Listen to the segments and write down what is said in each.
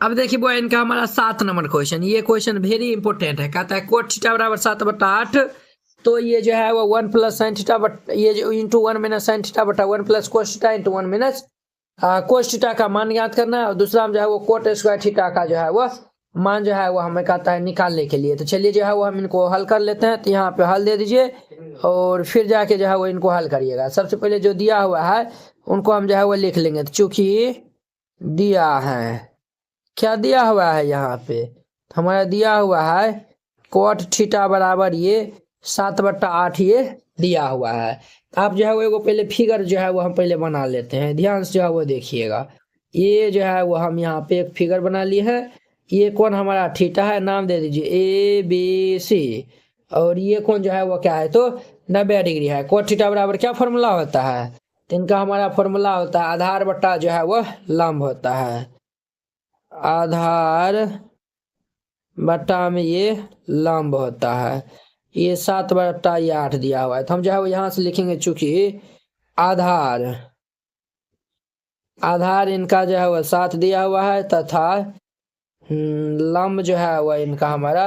अब देखिए वो इनका हमारा 7 नंबर क्वेश्चन, ये क्वेश्चन वेरी इंपॉर्टेंट है। कहता है कोट थीटा बराबर 7/8, तो ये जो है वो 1 प्लस साइन थीटा बट ये जो इंटू 1 माइनस साइन थीटा बटा 1 plus cos theta into 1 minus cos theta का मान ज्ञात करना है। और दूसरा हम जो है वो कोट स्क्वायर थीटा का जो है वो मान जो है वो हमें कहता है निकालने के लिए। तो चलिए जो है वो हम इनको हल कर लेते हैं। तो यहाँ पे हल दे दीजिए और फिर जाके जो है वो इनको हल करिएगा। सबसे पहले जो दिया हुआ है उनको हम जो है वो लिख लेंगे। तो चूंकि दिया है, क्या दिया हुआ है यहाँ पे, हमारा दिया हुआ है कोट थीटा बराबर ये 7/8 ये दिया हुआ है। आप जो है वो एगो पहले फिगर जो है वो हम पहले बना लेते हैं, ध्यान से जो है वो देखिएगा। ये जो है वो हम यहाँ पे एक फिगर बना लिए है। ये कौन हमारा थीटा है, नाम दे दीजिए ABC। और ये कौन जो है वो क्या है, तो 90 डिग्री है। कोट थीटा बराबर क्या फॉर्मूला होता है, तो इनका हमारा फॉर्मूला होता है आधार बट्टा जो है वो लंब होता है। आधार बट्टा में ये लंब होता है। ये 7/8 दिया हुआ है, तो हम जो है वो यहाँ से लिखेंगे चूंकि आधार आधार इनका जो है वह 7 दिया हुआ है तथा लंब जो है वह इनका हमारा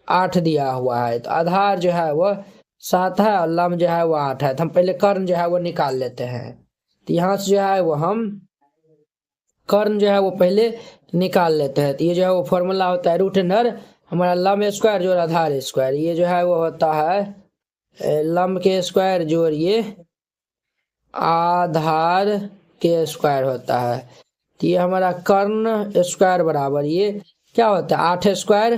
8 दिया हुआ है। तो आधार जो है वह 7 है और लंब जो है वह 8 है। तो हम पहले कर्ण जो है वो निकाल लेते हैं। तो यहाँ से जो है वो हम कर्ण जो है वो पहले निकाल लेते हैं। तो ये जो है वो फॉर्मूला होता है रूट अंडर हमारा लंब स्क्वायर जोड़ आधार स्क्वायर। ये जो है वो होता है लंब के स्क्वायर जोड़ ये आधार के स्क्वायर होता है। तो ये हमारा कर्ण स्क्वायर बराबर ये क्या होता है 8 स्क्वायर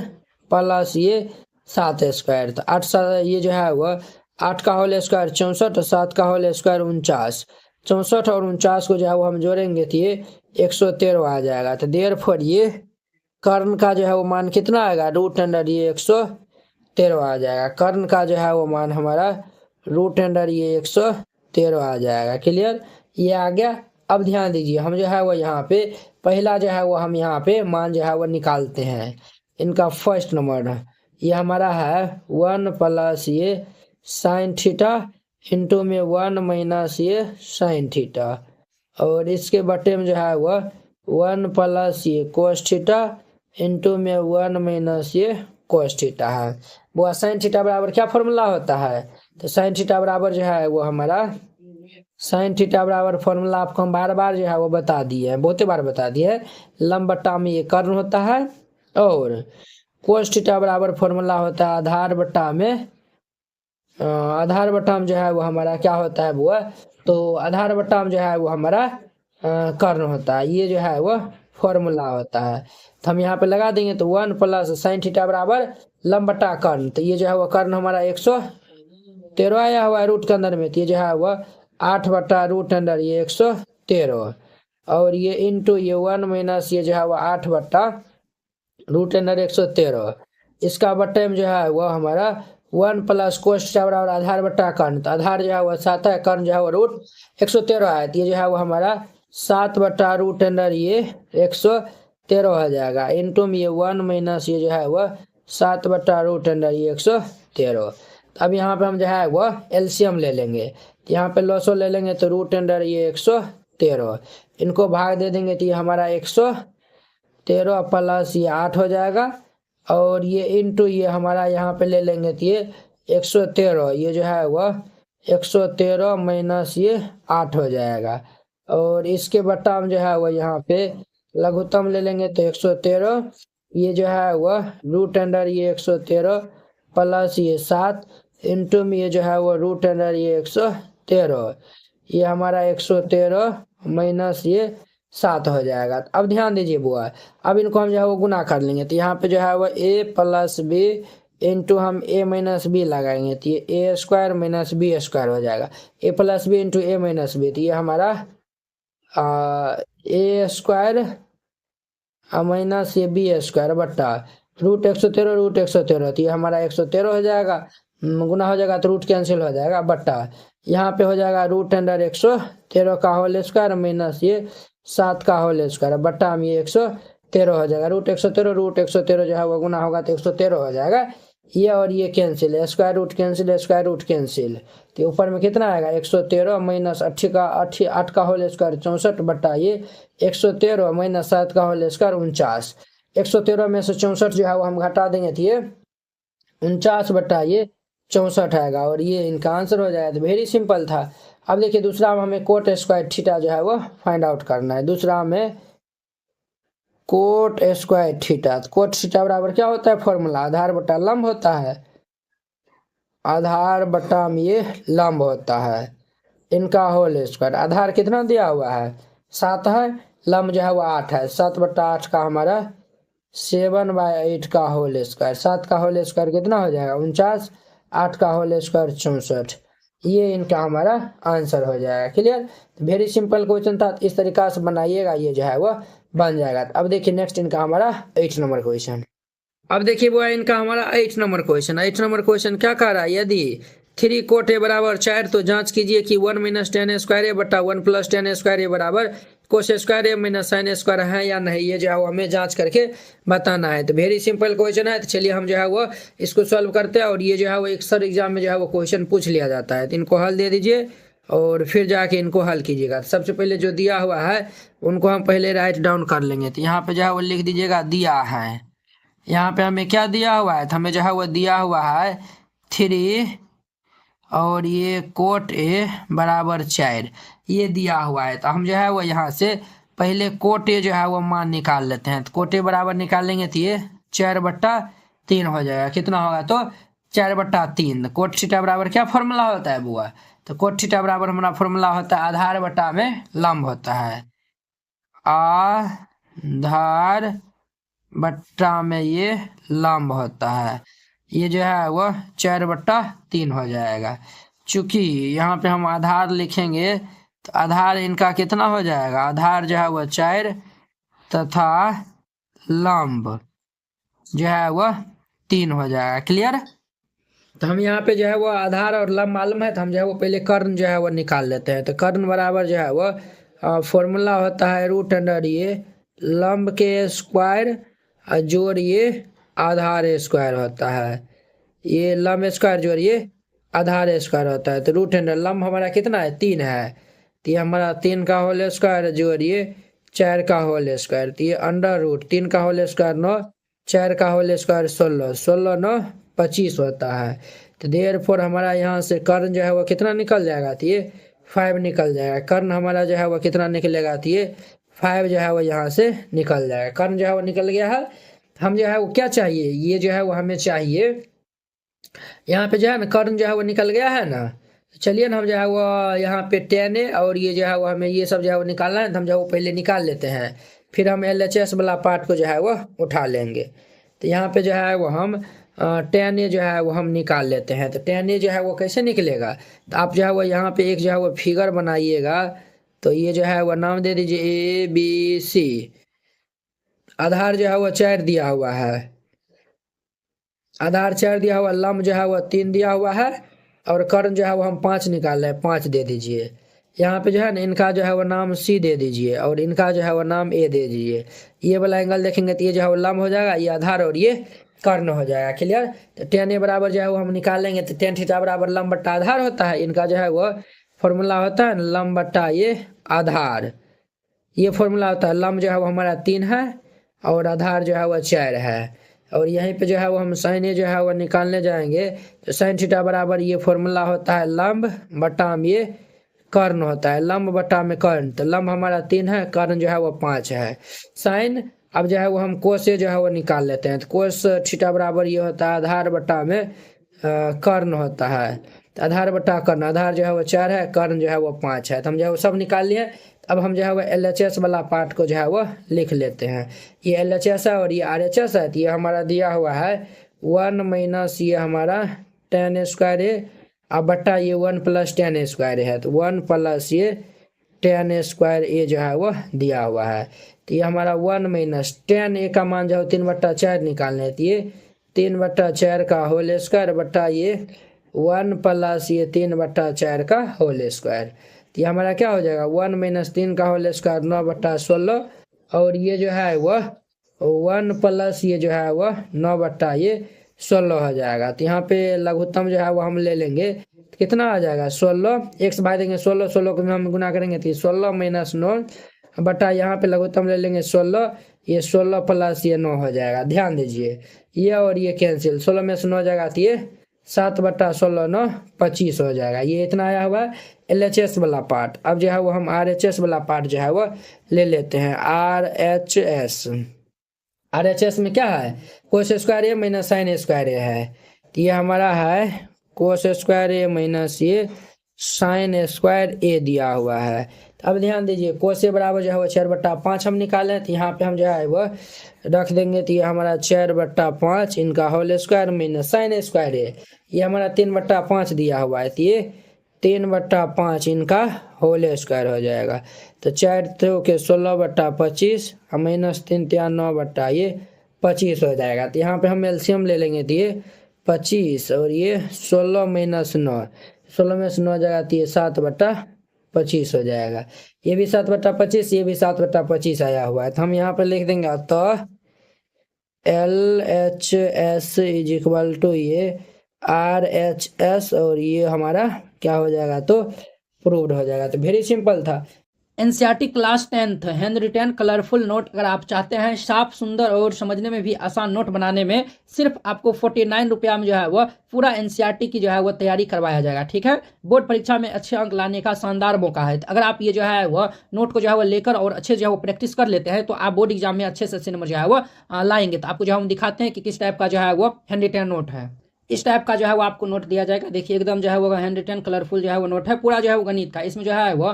प्लस ये 7 स्क्वायर। तो 8 ये जो है वो 8 का होल स्क्वायर 64 और 7 का होल स्क्वायर 49। 64 और 49 को जो है वो हम जोड़ेंगे तो ये 113 आ जाएगा। तो देयरफॉर ये कर्ण का जो है वो मान कितना आएगा, रूट अंडर ये 113 आ जाएगा। कर्ण का जो है वो मान हमारा रूट अंडर ये 113 आ जाएगा। क्लियर, ये आ गया। अब ध्यान दीजिए हम जो है वो यहाँ पे पहला जो है वो हम यहाँ पे मान जो है वो निकालते हैं। इनका फर्स्ट नंबर ये हमारा है 1 प्लस ये साइन थीटा इंटू में 1 माइनस ये साइन थीटा। और इसके बटे में जो है वह 1 प्लस ये कोस थीटा इंटू में 1 माइनस ये कोस थीटा है। वो साइन थीटा बराबर क्या फॉर्मूला होता है, तो साइन थीटा बराबर जो है वो हमारा साइन थीटा बराबर फॉर्मूला आपको हम बार बार जो है वो बता दिए हैं, बहुत बार बता दिए हैं। लंब बट्टा में ये कर्ण होता है और कोस थीटा बराबर फॉर्मूला होता है आधार बट्टा में आधार बट्टा में जो है वो हमारा क्या होता है वो, तो आधार बट्टा में जो है वो हमारा कर्ण होता है। ये जो है वो फॉर्मूला होता है। तो हम यहाँ पे लगा देंगे तो 1 प्लस साइन थीटा बराबर लंब बट्टा कर्ण। तो ये जो है वो कर्ण हमारा 113 आया हुआ है रूट के अंदर में। तो ये जो है वो 8 बट्टा रूट अंडर ये 113 और ये इंटू ये 1 माइनस ये जो है वो 8 बट्टा रूट अंडर 113। इसका बट्टे में जो है वो हमारा 1 प्लस कोस थीटा बराबर आधार बट्टा कर्ण। तो आधार जो है वो 7 है, कर्ण जो है वो रूट 113 है। तो ये जो है वो हमारा 7 बट्टा रूट अंडर ये 113 हो जाएगा इंटू में ये 1 माइनस ये जो है वो 7 बट्टा रूट अंडर ये 113। तो अब यहाँ पे हम जो है वो एलसीएम ले लेंगे। तो यहाँ पे लॉसो ले लेंगे तो रूट अंडर ये 113 इनको भाग दे देंगे तो ये हमारा 113 प्लस ये 8 हो जाएगा और ये इंटू ये हमारा यहाँ पे ले लेंगे तो ये 113 ये जो है वह 113 माइनस ये 8 हो जाएगा। और इसके बट्टा में जो है वह यहाँ पे लघुत्तम ले लेंगे तो 113 ये जो है वह रूट अंडर ये 113 प्लस ये 7 इंटू में ये जो है वो रूट अंडर ये 113 ये हमारा 113 माइनस ये 7 हो जाएगा। अब ध्यान दीजिए बुआ, अब इनको हम जो है वो गुना कर लेंगे। तो यहाँ पे जो है वो a प्लस बी इंटू हम a माइनस बी लगाएंगे तो ये a square minus B square हो जाएगा। a plus B into a minus B तो ये हमारा a स्क्वायर माइनस ये बी स्क्वायर बट्टा रूट 113 तो ये हमारा 113 हो जाएगा। गुना हो जाएगा तो रूट कैंसिल हो जाएगा बट्टा यहाँ पे हो जाएगा रूट अंडर 113 का होल स्क्वायर माइनस ये 7 का होल स्क्वायर बट्टा में ये 113 हो जाएगा। रूट 113 जो है वो गुना होगा तो 113 हो जाएगा। ये और ये कैंसिल है, square root cancel, square root cancel. तो ऊपर में कितना आएगा 113 माइनस 8 का होल स्क्वायर 64 बटा ये 113 माइनस 7 का होल स्क्वायर 49। 113 में से 64 जो है वो हम घटा देंगे तो ये 49 बटा ये 64 आएगा और ये इनका आंसर हो जाएगा। तो वेरी सिंपल था। अब देखिए दूसरा में हमें कोट स्क्वायर थीटा जो है वो फाइंड आउट करना है। दूसरा में coat square theta, cot theta बराबर क्या होता है फॉर्मूला, आधार बटा लंब होता है, आधार बटा में ये लंब होता है, इनका होल स्क्वायर। आधार कितना दिया हुआ है 7 है, लंब जो है वो 8 है, 7 बटा 8 का हमारा 7/8 का होल स्क्वायर, 7 का होल स्क्वायर कितना हो जाएगा 49, 8 का होल स्क्वायर 64। ये इनका हमारा आंसर हो जाएगा। क्लियर। तो वेरी सिंपल क्वेश्चन था, इस तरीका से बनाइएगा, ये जो है वो बन जाएगा। अब देखिए नेक्स्ट इनका हमारा 8 नंबर क्वेश्चन। अब देखिए वो इनका हमारा 8 नंबर क्वेश्चन। 8 नंबर क्वेश्चन क्या कह रहा है, यदि 3 कोट ए बराबर 4 तो जांच कीजिए कि 1 माइनस टेन स्क्वायर ए बटा 1 प्लस टेन स्क्वायर ए बराबर कोस स्क्वायर ए माइनस साइन स्क्वायर है या नहीं, ये जो है वो हमें जांच करके बताना है। तो वेरी सिंपल क्वेश्चन है। तो चलिए हम जो है वो इसको सॉल्व करते हैं और ये जो है वो अक्सर एग्जाम में जो है वो क्वेश्चन पूछ लिया जाता है। तो इनको हल दे दीजिए और फिर जाके इनको हल कीजिएगा। सबसे पहले जो दिया हुआ है उनको हम पहले राइट डाउन कर लेंगे। तो यहाँ पे जो है वो लिख दीजिएगा दिया है, यहाँ पे हमें क्या दिया हुआ है, तो हमें जो है वो दिया हुआ है 3 और ये कोट ए बराबर 4, ये दिया हुआ है। तो हम जो है वो यहाँ से पहले कोट ए जो है वो मान निकाल लेते हैं। तो कोट ए बराबर निकालेंगे तो ये 4/3 हो जाएगा। कितना होगा तो 4/3। कोट थीटा बराबर क्या फॉर्मूला होता है बुआ, तो कोट थीटा बराबर हमारा फॉर्मूला होता है आधार बटा में लंब होता है, आधार बट्टा में ये लंब होता है। ये जो है वो 4/3 हो जाएगा। चूंकि यहाँ पे हम आधार लिखेंगे तो आधार इनका कितना हो जाएगा, आधार जो है वो 4 तथा लंब जो है वो 3 हो जाएगा। क्लियर। तो हम यहाँ पे जो है वो आधार और लंब मालूम है, तो हम जो है वो पहले कर्ण जो है वो निकाल लेते हैं। तो कर्ण बराबर जो है वो फॉर्मूला होता है रूट अंडर ये लंब के स्क्वायर जोड़ ये आधार स्क्वायर होता है, ये लंब स्क्वायर जोड़ ये आधार स्क्वायर होता है। तो रूट अंडर लंब हमारा कितना है 3 है, तो ये हमारा 3 का होल स्क्वायर जोड़ ये 4 का होल स्क्वायर, तो ये अंडर रूट 3 का होल स्क्वायर 9, 4 का होल स्क्वायर 16, 16 9 25 होता है। तो देयरफॉर हमारा यहाँ से कर्ण जो है वो कितना निकल जाएगा, तो ये 5 निकल जाएगा। कर्ण हमारा जो है वो कितना निकलेगा, तो ये 5 जो है वो यहाँ से निकल जाएगा। कर्ण जो है वो निकल गया है। हम जो है वो क्या चाहिए, ये जो है वो हमें चाहिए यहाँ पे जो है ना कर्ण जो है वो निकल गया है ना। चलिए ना हम जो है वो यहाँ पे 10 है और ये जो है वो हमें ये सब जो है वो निकालना है, तो हम जो है वो पहले निकाल लेते हैं, फिर हम LHS वाला पार्ट को जो है वो उठा लेंगे। तो यहाँ पे जो है वो हम 10A जो है वो हम निकाल लेते हैं। तो 10A जो है वो कैसे निकलेगा, तो आप जो है वो यहाँ पे एक जो है वो फिगर बनाइएगा। तो ये जो है वो नाम दे दीजिए ABC। आधार जो है वो 4 दिया हुआ है, आधार 4 दिया हुआ, लंब जो है वो 3 दिया हुआ है और कर्ण जो है वो हम 5 निकाल रहे हैं, 5 दे दीजिए। यहाँ पे जो है ना इनका जो है वो नाम C दे दीजिए और इनका जो है वो नाम A दे दीजिए। ये वाला एंगल देखेंगे तो ये जो है वो लंब हो जाएगा, ये आधार और ये कर्ण हो जाएगा। क्लियर। तो 10A बराबर जो है वो हम निकाल लेंगे। तो 10 थीटा बराबर लंब बट्टा आधार होता है, इनका जो है वो फॉर्मूला होता है लंब बट्टा ये आधार, ये फॉर्मूला होता है। लंब जो है वो हमारा 3 है और आधार जो है वो 4 है और यहीं पे जो है वो हम साइन ए जो है वो निकालने जाएंगे। तो साइन थीटा बराबर ये फॉर्मूला होता है लंब बटा में ये कर्ण होता है, लंब बटा में कर्ण। तो लंब हमारा 3 है, कर्ण जो है वो 5 है। साइन अब जो है वो हम कोस से जो है वो निकाल लेते हैं। तो कोस थीटा बराबर ये होता है आधार बटा में कर्ण होता है। तो आधार बटा कर्ण, आधार जो है वो 4 है, कर्ण जो है वो 5 है। तो हम जो है वो सब निकाल लिए। अब हम जो है वो LHS वाला पार्ट को जो है वो लिख लेते हैं। ये LHS है और ये RHS है। तो ये हमारा दिया हुआ है 1 माइनस ये हमारा 10 स्क्वायर है अब बट्टा ये 1 प्लस 10 स्क्वायर है। तो 1 प्लस ये 10 स्क्वायर ए जो है वो दिया हुआ है। तो ये हमारा 1 माइनस 10 का मान जो है 3/4 निकालना है। तो ये 3/4 का होल स्क्वायर बट्टा ये 1 प्लस ये 3/4 का होल स्क्वायर। तो ये हमारा क्या हो जाएगा 1 माइनस 3 का होल स्क्वायर 9/16 और ये जो है वह 1 प्लस ये जो है वह 9 बट्टा ये 16 हो जाएगा। तो यहाँ पे लघुत्तम जो है वो हम ले लेंगे, तो कितना आ जाएगा 16, एक से भाग देंगे 16, 16 को हम गुना करेंगे तो 16 - 9 बटा यहाँ पे लघुत्तम ले लेंगे 16, ये 16 प्लस ये 9 हो जाएगा। ध्यान दीजिए ये और ये कैंसिल, 16 में से 9 जाएगा तो ये 7/16 9 25 हो जाएगा। ये इतना आया हुआ है LHS वाला पार्ट। अब जो है वो हम RHS वाला पार्ट जो है वो ले लेते हैं। RHS में क्या है, कोस स्क्वायर ए माइनस साइन स्क्वायर ए है। तो ये हमारा है कोस स्क्वायर ए माइनस ये साइन स्क्वायर ए दिया हुआ है। अब ध्यान दीजिए कोस ए बराबर जो है वो 4/5 हम निकाले, तो यहाँ पे हम जो है वो रख देंगे। तो ये हमारा 4/5 इनका whole square minus sine square है, ये हमारा 3/5 दिया हुआ है। तो ये 3/5 इनका होल स्क्वायर हो जाएगा। तो 4 के 16/25 माइनस 3 3 9/25 हो जाएगा। तो यहाँ पे हम एलसीएम ले लेंगे तो ये 25 और ये 16 - 9, 16 में से 9 जाएगा तो ये 7/25 हो जाएगा। ये भी 7/25, ये भी 7/25 आया हुआ है। तो हम यहाँ पे लिख देंगे अतः LHS इज इक्वल टू ये RHS और ये हमारा क्या हो जाएगा तो प्रूव्ड हो जाएगा। तो वेरी सिंपल था। NCERT class 10th hand retain colourful note अगर आप चाहते हैं साफ सुंदर और समझने में भी आसान नोट बनाने में, सिर्फ आपको 49 रुपया में जो है वो पूरा एनसीईआरटी की जो है वो तैयारी करवाया जाएगा। ठीक है, बोर्ड परीक्षा में अच्छे अंक लाने का शानदार मौका है। तो अगर आप ये जो है वो नोट को जो है वो लेकर और अच्छे जो है वो प्रैक्टिस कर लेते हैं तो आप बोर्ड एग्जाम में अच्छे से नंबर जो है वो लाएंगे। तो आपको जो हम दिखाते हैं कि किस टाइप का जो है वो हैंड रिटेन नोट है। इस टाइप का जो है वो आपको नोट दिया जाएगा। देखिए एकदम जो है वो हैंड रिटेन कलरफुल जो है वो नोट है, पूरा जो है वो गणित का। इसमें जो है वो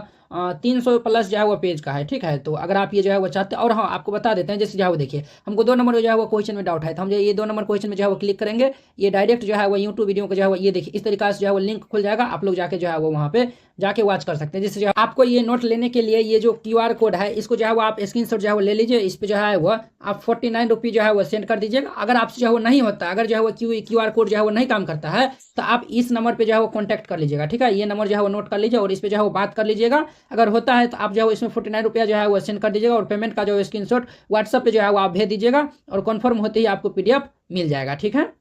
300 प्लस जो है वो पेज का है। ठीक है, तो अगर आप ये जो है वो चाहते हैं, और हाँ आपको बता देते हैं जैसे जो है वो देखिए हमको 2 नंबर जो है वो क्वेश्चन में डाउट है, तो हम जो ये 2 नंबर क्वेश्चन में जो है वो क्लिक करेंगे, ये डायरेक्ट जो है वो यूट्यूब वीडियो को जो है वो ये देखिए इस तरीके से जो है वो लिंक खुल जाएगा। आप लोग जाके जो है वो वहाँ पे जाके वॉच कर सकते हैं। जैसे जो है आपको ये नोट लेने के लिए ये जो QR कोड है इसको जो है वो आप स्क्रीनशॉट जो है वो ले लीजिए। इस पे जो है वो आप 49 रुपये जो है वो सेंड कर दीजिएगा। अगर आपसे जो है वो नहीं होता, अगर जो है वो QR कोड जो है वो नहीं काम करता है तो आप इस नंबर पे जो है वो कॉन्टैक्ट कर लीजिएगा। ठीक है, ये नंबर जो है वो नोट कर लीजिए और इस पे जो है वो बात कर लीजिएगा। अगर होता है तो आप जो है इसमें 49 रुपया जो है वो सेंड कर दीजिएगा और पेमेंट का जो स्क्रीनशॉट व्हाट्सएप पे जो है वो आप भेज दीजिएगा और कन्फर्म होते ही आपको PDF मिल जाएगा। ठीक है।